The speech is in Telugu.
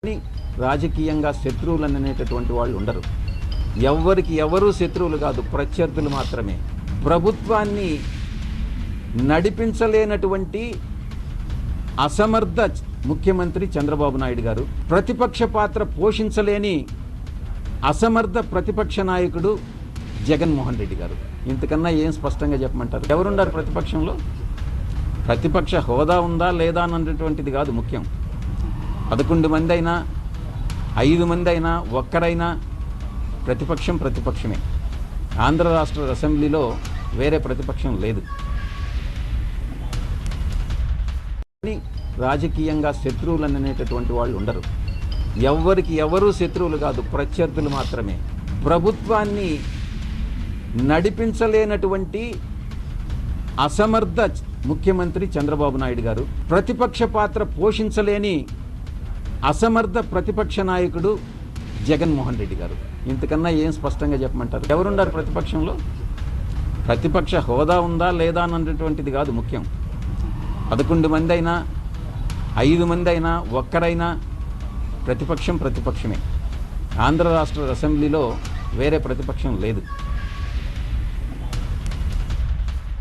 కానీ రాజకీయంగా శత్రువులు అనేటటువంటి వాళ్ళు ఉండరు. ఎవరికి ఎవరు శత్రువులు కాదు, ప్రత్యర్థులు మాత్రమే. ప్రభుత్వాన్ని నడిపించలేనటువంటి అసమర్థ ముఖ్యమంత్రి చంద్రబాబు నాయుడు గారు, ప్రతిపక్ష పాత్ర పోషించలేని అసమర్థ ప్రతిపక్ష నాయకుడు జగన్మోహన్ రెడ్డి గారు. ఇంతకన్నా ఏం స్పష్టంగా చెప్పమంటారు? ఎవరున్నారు ప్రతిపక్షంలో? ప్రతిపక్ష హోదా ఉందా లేదా అన్నటువంటిది కాదు ముఖ్యం. 11 మంది అయినా 5 మంది అయినా ఒక్కరైనా ప్రతిపక్షమే. ఆంధ్ర రాష్ట్ర అసెంబ్లీలో వేరే ప్రతిపక్షం లేదు. కానీ రాజకీయంగా శత్రువులు అనేటటువంటి వాళ్ళు ఉండరు. ఎవరికి ఎవరు శత్రువులు కాదు, ప్రత్యర్థులు మాత్రమే. ప్రభుత్వాన్ని నడిపించలేనటువంటి అసమర్థ ముఖ్యమంత్రి చంద్రబాబు నాయుడు గారు, ప్రతిపక్ష పాత్ర పోషించలేని అసమర్థ ప్రతిపక్ష నాయకుడు జగన్మోహన్ రెడ్డి గారు. ఇంతకన్నా ఏం స్పష్టంగా చెప్పమంటారు? ఎవరున్నారు ప్రతిపక్షంలో? ప్రతిపక్ష హోదా ఉందా లేదా అన్నటువంటిది కాదు ముఖ్యం. 11 మంది అయినా 5 మంది అయినా ఒక్కరైనా ప్రతిపక్షమే. ఆంధ్ర రాష్ట్ర అసెంబ్లీలో వేరే ప్రతిపక్షం లేదు.